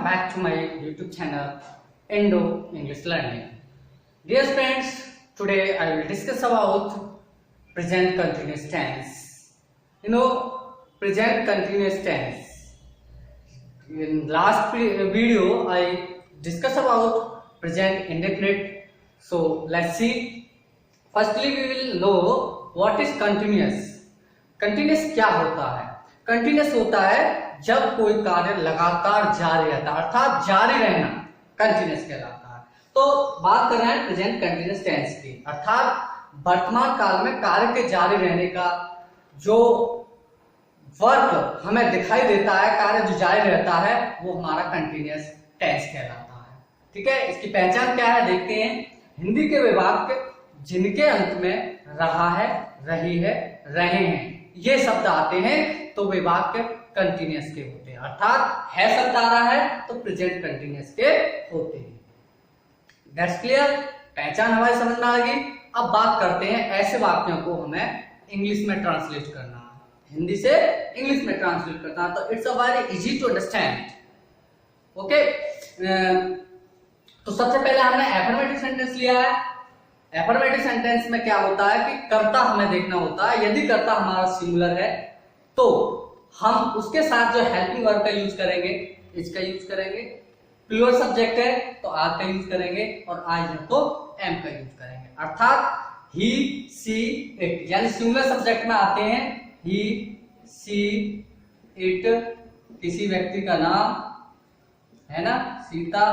Welcome back to my YouTube channel Indo English Learning. Dear friends, today I will discuss about present continuous tense. Present continuous tense. In last video I discussed about present indefinite. So let's see. Firstly we will know what is continuous. Continuous क्या होता है? Continuous होता है जब कोई कार्य लगातार जारी रहता है, अर्थात जारी रहना कंटिन्यूस कहलाता है। तो बात कर रहे हैं प्रेजेंट कंटिन्यूस टेंस की, अर्थात वर्तमान काल में कार्य के जारी रहने का जो वर्क हमें दिखाई देता है, कार्य जो जारी रहता है, वो हमारा कंटिन्यूस टेंस कहलाता है। ठीक है, इसकी पहचान क्या है देखते हैं। हिंदी के विभाग जिनके अंत में रहा है, रही है, रहे हैं ये शब्द आते हैं तो वे वाक्य कंटिन्यूस के होते हैं, अर्थात है शब्द आ रहा है तो प्रेजेंट कंटिन्यूस के होते हैं। दैट्स क्लियर, पहचान हमारी समझ में आ गई। अब बात करते हैं ऐसे वाक्यों को हमें इंग्लिश में ट्रांसलेट करना है, हिंदी से इंग्लिश में ट्रांसलेट करना है, तो it's a very easy to understand. Okay, तो सबसे पहले हमने एफर्मेटिव सेंटेंस लिया है। एफर्मेटिव सेंटेंस में क्या होता है कि कर्ता हमें देखना होता है। यदि कर्ता हमारा सिंगुलर है तो हम उसके साथ जो हेल्पिंग वर्ब का यूज करेंगे, इसका यूज करेंगे। प्लूरल सब्जेक्ट है तो आर का यूज करेंगे, और आई है तो एम का यूज करेंगे। अर्थात ही, सी, इट, यानी सिंगुलर सब्जेक्ट में आते हैं ही, सी, इट, किसी व्यक्ति का नाम है ना, सीता,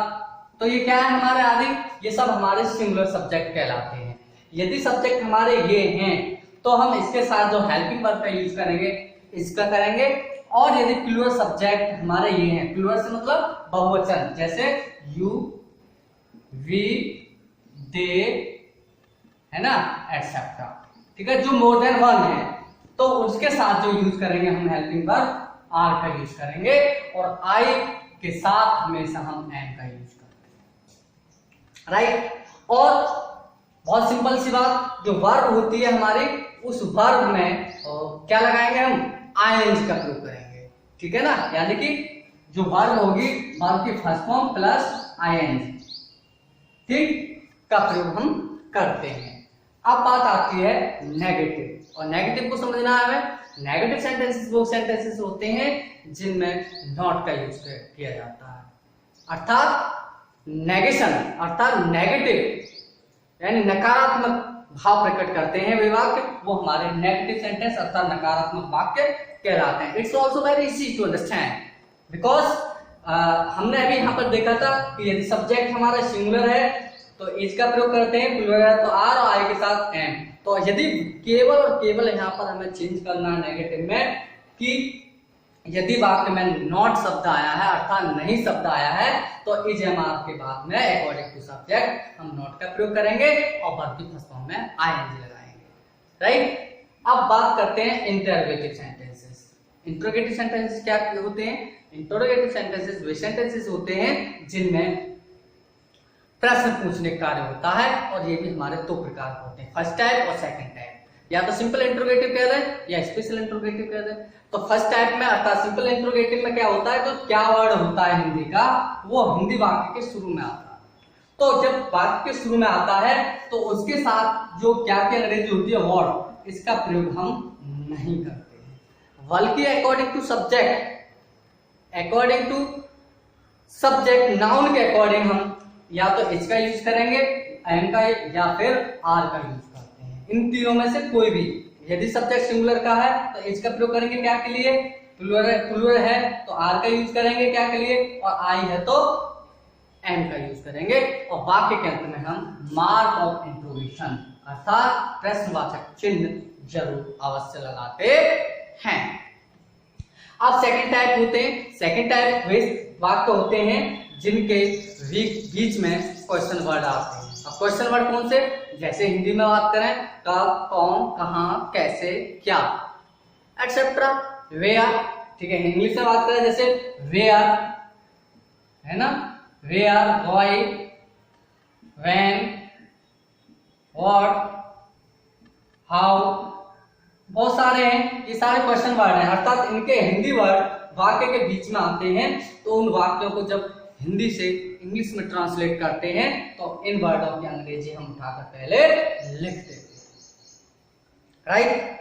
तो ये क्या है हमारे आदि, ये सब हमारे सिंगुलर सब्जेक्ट कहलाते हैं। यदि सब्जेक्ट हमारे ये हैं तो हम इसके साथ जो हेल्पिंग वर्ब का यूज करेंगे, इसका करेंगे। और यदि प्लूरल सब्जेक्ट हमारे ये हैं, प्लूरल से मतलब बहुवचन, जैसे यू, वी, दे, है ना, एटसेट्रा, ठीक है, जो मोर देन वन है तो उसके साथ जो यूज करेंगे हम हेल्पिंग वर्ब आर का यूज करेंगे, और आई के साथ हमेशा हम एम का यूज करेंगे। राइट, और बहुत सिंपल सी बात, जो वर्ब होती है हमारी, उस वर्ब में क्या लगाएंगे हम, आईएनजी का प्रयोग करेंगे। ठीक है ना, यानी कि जो वर्ब होगी, वर्ब की फर्स्ट फॉर्म प्लस आईएनजी, ठीक, का प्रयोग हम करते हैं। अब बात आती है नेगेटिव, और नेगेटिव को समझना है हमें। नेगेटिव सेंटेंसेस वो सेंटेंसेस होते हैं जिनमें नॉट का यूज किया जाता है, अर्थात नेगेशन, अर्थात नेगेटिव यानी नकारात्मक भाव प्रकट करते हैं वे वाक्य, वो हमारे नेगेटिव सेंटेंस अर्थात नकारात्मक वाक्य कहलाते हैं। It's also very easy to understand because हमने अभी यहाँ पर देखा था कि यदि सब्जेक्ट हमारा सिंगुलर है तो इज का प्रयोग करते हैं, प्लूरल है तो आर, और आई के साथ एम। तो यदि केवल और केवल यहाँ पर हमें चेंज करना है नेगेटिव में कि यदि वाक्य में नॉट शब्द आया है, अर्थात नहीं शब्द आया है, तो इज एम आर के बाद में अकॉर्डिंग टू सब्जेक्ट हम नॉट का प्रयोग करेंगे और वर्ब की फर्स्ट फॉर्म में आईएनजी लगाएंगे। राइट, अब बात करते हैं इंटरोगेटिव सेंटेंसेस। इंटरोगेटिव सेंटेंसेस क्या होते हैं? इंटरोगेटिव सेंटेंसेस वे सेंटेंसेस होते हैं जिनमें प्रश्न पूछने का कार्य होता है, और ये भी हमारे दो प्रकार होते हैं, फर्स्ट टाइप और सेकंड टाइप। या तो सिंपल इंटरोगेटिव कह रहे हैं या स्पेशल इंटरोगेटिव कह रहे हैं। तो फर्स्ट टाइप में अर्थात सिंपल इंटरोगेटिव में क्या होता है, तो क्या वर्ड होता है हिंदी का, वो हिंदी वाक्य के शुरू में आता है। तो जब वाक्य के शुरू में आता है तो उसके साथ जो क्या की अंग्रेजी होती है वर्ड, इसका प्रयोग हम नहीं करते हैं, बल्कि according to subject, according to subject noun के अकॉर्डिंग हम या तो इज का यूज करेंगे, एम का, या फिर आर का यूज करते हैं। इन तीनों में से कोई भी, यदि सब्जेक्ट सिंगुलर का है तो इज का प्रयोग करेंगे क्या के लिए, प्लूरल है तो आर का यूज करेंगे क्या के लिए, और आई है तो एम का यूज करेंगे, और वाक्य के अंत में हम मार्क ऑफ इंट्रोगेशन अर्थात प्रश्नवाचक चिन्ह जरूर अवश्य लगाते हैं। अब सेकंड टाइप होते हैं, सेकंड टाइप वे वाक्य होते हैं जिनके बीच में क्वेश्चन वर्ड आते हैं। अब क्वेश्चन वर्ड कौन से, जैसे हिंदी में बात करें कब, कौन, कहां, कैसे, क्या, एटसेट्रा, वेयर। ठीक है, इंग्लिश में बात करें जैसे वेयर, है ना, where, why, when, what, how, बहुत सारे हैं, ये सारे क्वेश्चन वर्ड हैं, अर्थात इनके हिंदी वर्ड वाक्य के बीच में आते हैं। तो उन वाक्यों को जब हिंदी से इंग्लिश में ट्रांसलेट करते हैं तो इन वर्डों की अंग्रेजी हम उठाकर पहले लिख देते हैं, राइट।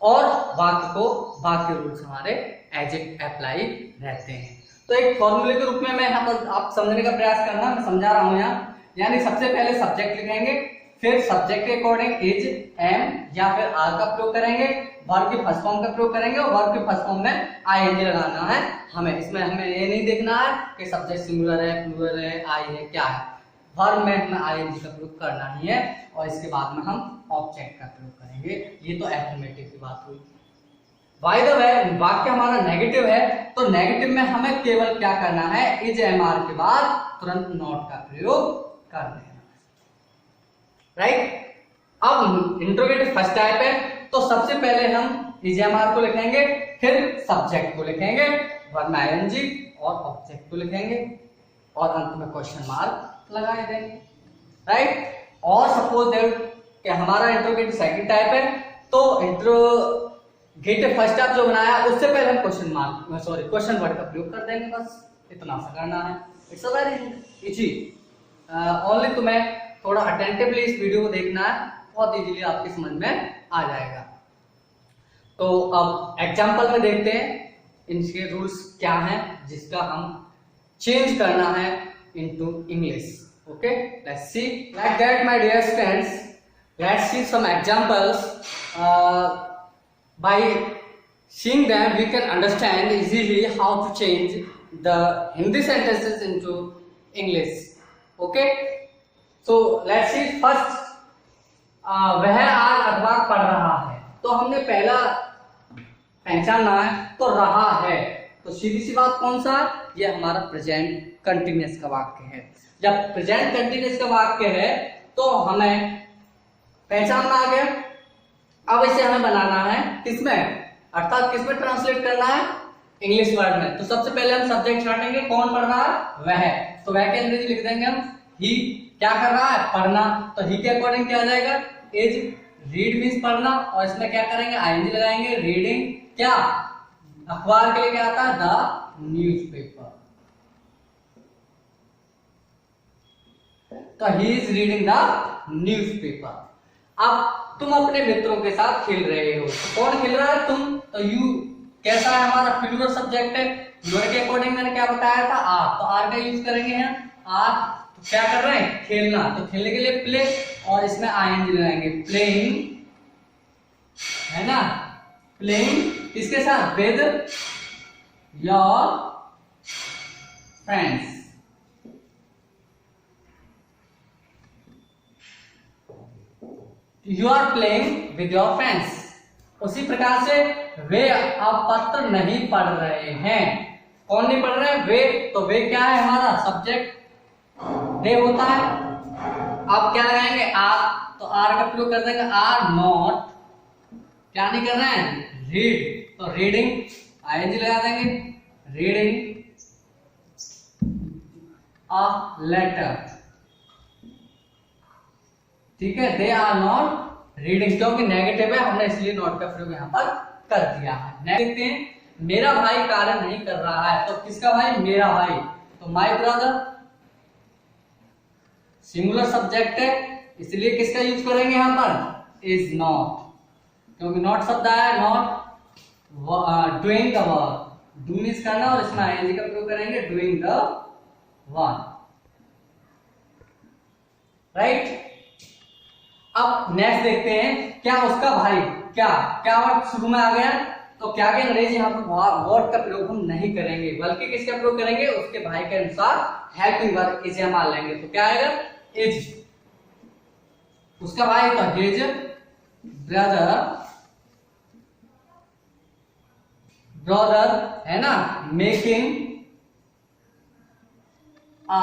और वाक्य रूल्स हमारे एज इट अप्लाई रहते हैं। तो एक फॉर्मूले के रूप में मैं यहाँ पर आप समझने का प्रयास करना, मैं समझा रहा हूँ यहाँ। यानी सबसे पहले सब्जेक्ट लिखेंगे, फिर सब्जेक्ट के अकॉर्डिंग इज, एम या फिर आर का प्रयोग करेंगे, वर्ब के फर्स्ट फॉर्म का प्रयोग करेंगे और वर्ब के फर्स्ट फॉर्म में आईएनजी लगाना है हमें। इसमें हमें ये नहीं देखना है कि सब्जेक्ट सिंगुलर है, प्लूरल है, आई है, क्या है। वर्ब में हमें आईएनजी का प्रयोग करना ही है और इसके बाद में हम ऑब्जेक्ट का प्रयोग करेंगे। ये तो एफर्मेटिव की बात हुई। बाय द वे, वाक्य हमारा नेगेटिव है तो नेगेटिव में हमें केवल क्या करना है, इज एम आर के बाद तुरंत नॉट का प्रयोग कर देना, राइट। अब इंट्रोगेटिव फर्स्ट टाइप है तो सबसे पहले हम इज एम आर को लिखेंगे, फिर सब्जेक्ट को लिखेंगे, वर्ब में आईएनजी और ऑब्जेक्ट को लिखेंगे और अंत में क्वेश्चन मार्क लगा देंगे, राइट। और सपोज दैट कि हमारा इंट्रोगेटिव सेकंड टाइप है तो इंट्रोगेटिव फर्स्ट टाइप जो बनाया उससे पहले हम क्वेश्चन वर्ड का प्रयोग कर देंगे, बस इतना सा करना है। It's a very easy. Only तुम्हें थोड़ा अटेंटिवली इस वीडियो को देखना है, बहुत इजीली आपकी समझ में आ जाएगा। तो अब एग्जांपल में देखते हैं इनके रूल्स क्या हैं जिसका हम चेंज करना है into English. Okay, let's see. Like that my dear friends, let's see some examples. by seeing them we can understand easily how to change the Hindi sentences into English. Okay, so let's see first. वह आज अखबार पढ़ रहा है, तो हमने पहला पहचानना है तो रहा है, तो सीधी सी बात कौन सा, ये हमारा प्रेजेंट कंटिन्यूअस का वाक्य है। जब प्रेजेंट कंटिन्यूअस का वाक्य है तो हमें पहचानना आ गया। अब इसे हमें बनाना है किसमें, अर्थात किसमें ट्रांसलेट करना है, इंग्लिश वर्ड में। तो सबसे पहले हम सब्जेक्ट छाटेंगे, कौन पढ़ रहा है, वह। तो वह के अंग्रेजी लिख देंगे हम ही। क्या कर रहा है, पढ़ना, तो ही के अकॉर्डिंग क्या आ जाएगा, इज। रीड मीन्स पढ़ना और इसमें क्या करेंगे, आईएनजी लगाएंगे। रीडिंग क्या, अखबार के लिए क्या आता है, द न्यूज़पेपर। तो he is reading the newspaper. अब तुम अपने मित्रों के साथ खेल रहे हो, तो कौन खेल रहा है, तुम। तो यू कैसा है, हमारा प्लूरल सब्जेक्ट है। प्लूरल के अकॉर्डिंग मैंने क्या बताया था, आर, तो आर का यूज करेंगे हम। आर तो क्या कर रहे हैं, खेलना, तो खेलने के लिए प्ले और इसमें आईएनजी लगाएंगे, प्लेइंग, है ना। प्लेइंग किसके साथ, with your friends. You are playing with your friends। उसी प्रकार से वे अब पत्र नहीं पढ़ रहे हैं, कौन नहीं पढ़ रहे हैं, वे। तो वे क्या है, हमारा सब्जेक्ट दे होता है। अब क्या लगाएंगे, आर, तो आर का प्रयोग कर देंगे, आर नॉट, क्या नहीं कर रहे हैं, रीड, तो रीडिंग, आईएनजी लगा देंगे, रीडिंग अ लेटर। ठीक है, दे आर नॉट रीडिंग, क्योंकि नेगेटिव है, हमने इसलिए नॉट का प्रयोग यहाँ पर कर दिया है। देखते हैं, मेरा भाई कार्य नहीं कर रहा है, तो किसका भाई, मेरा भाई, तो माय ब्रदर। सिंगुलर सब्जेक्ट है इसलिए किसका यूज करेंगे यहाँ पर, इज नॉट, क्योंकि नॉट शब्द आया, not doing the work, do means करना और इसमें आईएनजी का प्रयोग करेंगे, डूइंग द वर्क, राइट। अब नेक्स्ट देखते हैं, क्या उसका भाई, क्या वर्ड शुरू में आ गया, तो क्या के अंग्रेजी यहाँ पर व्हाट का प्रयोग हम नहीं करेंगे, बल्कि किसका प्रयोग करेंगे, उसके भाई के अनुसार हेल्पिंग वर्ब इज हम मान लेंगे। तो क्या आएगा, इज, उसका भाई तो हिज ब्रदर, है ना, मेकिंग अ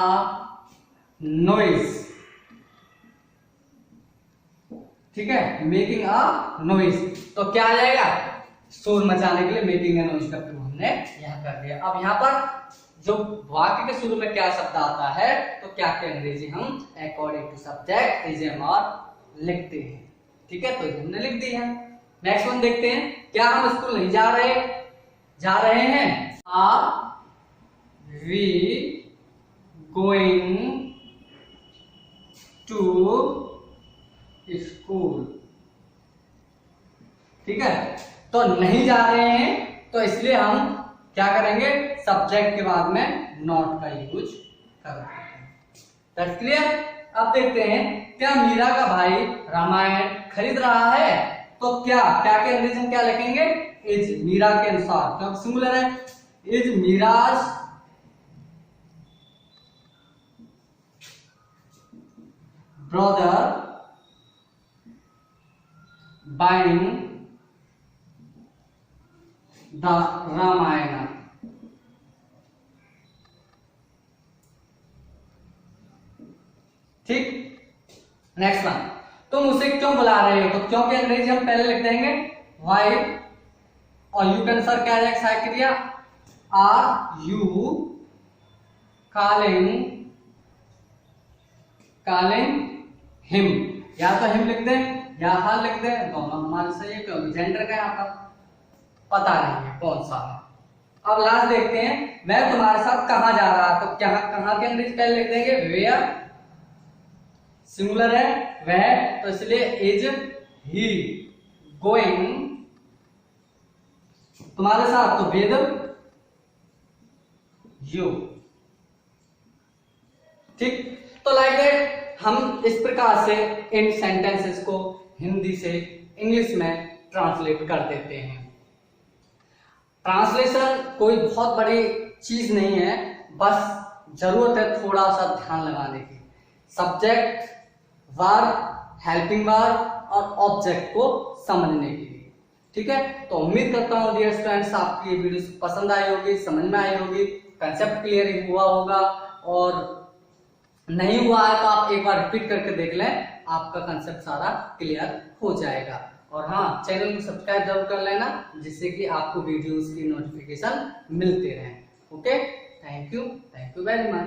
नॉइज। ठीक है, मेकिंग अ नॉइज, तो क्या आ जाएगा, शोर मचाने के लिए मेकिंग अ नॉइज का प्रयोग हमने यहाँ कर दिया। अब यहाँ पर जो वाक्य के शुरू में क्या शब्द आता है, तो क्या के अंग्रेजी हम according to subject is am are लिखते हैं। ठीक है, तो हमने लिख दी है। नेक्स्ट वन देखते हैं, क्या हम स्कूल नहीं जा रहे हैं, are we going to school. ठीक है, तो नहीं जा रहे हैं तो इसलिए हम क्या करेंगे, सब्जेक्ट के बाद में नॉट का यूज कर रहे हैं। That's clear. अब देखते हैं, क्या मीरा का भाई रामायण खरीद रहा है, तो क्या क्या के अंग्रेजी में क्या लिखेंगे, इज, मीरा के अनुसार, क्योंकि सिंगुलर है, is Meera's brother buying the Ramayana. ठीक, नेक्स्ट वन, तुम उसे क्यों बुला रहे हो, तो क्यों के अंग्रेजी हम पहले लिख देंगे वाई, और यू के अनुसार क्या है सहायक क्रिया, आर यू कॉलिंग हिम, या तो हिम लिख दें या हर लिख दें, दोनों हमारे सही है, क्योंकि जेंडर का यहाँ पर पता नहीं है कौन सा है। अब लास्ट देखते हैं, मैं तुम्हारे साथ कहां जा रहा, तो क्या कहां के अंग्रेजी पहले लिख देंगे वेयर, सिंगुलर है वह, तो इसलिए इज ही गोइंग तुम्हारे साथ, तो विद यू। ठीक, तो लाइक दैट हम इस प्रकार से इन सेंटेंसेस को हिंदी से इंग्लिश में ट्रांसलेट कर देते हैं। ट्रांसलेशन कोई बहुत बड़ी चीज नहीं है, बस जरूरत है थोड़ा सा ध्यान लगाने की। सब्जेक्ट, वर्ब, हेल्पिंग वर्ब और ऑब्जेक्ट को समझने के लिए। ठीक है, तो उम्मीद करता हूँ डियर स्टूडेंट्स आपकी ये वीडियो पसंद आई होगी, समझ में आई होगी, कंसेप्ट क्लियर हुआ होगा, और नहीं हुआ है तो आप एक बार रिपीट करके देख लें, आपका कंसेप्ट सारा क्लियर हो जाएगा। और हाँ, चैनल को सब्सक्राइब जरूर कर लेना, जिससे कि आपको वीडियोस की नोटिफिकेशन मिलते रहें। Okay, thank you very much.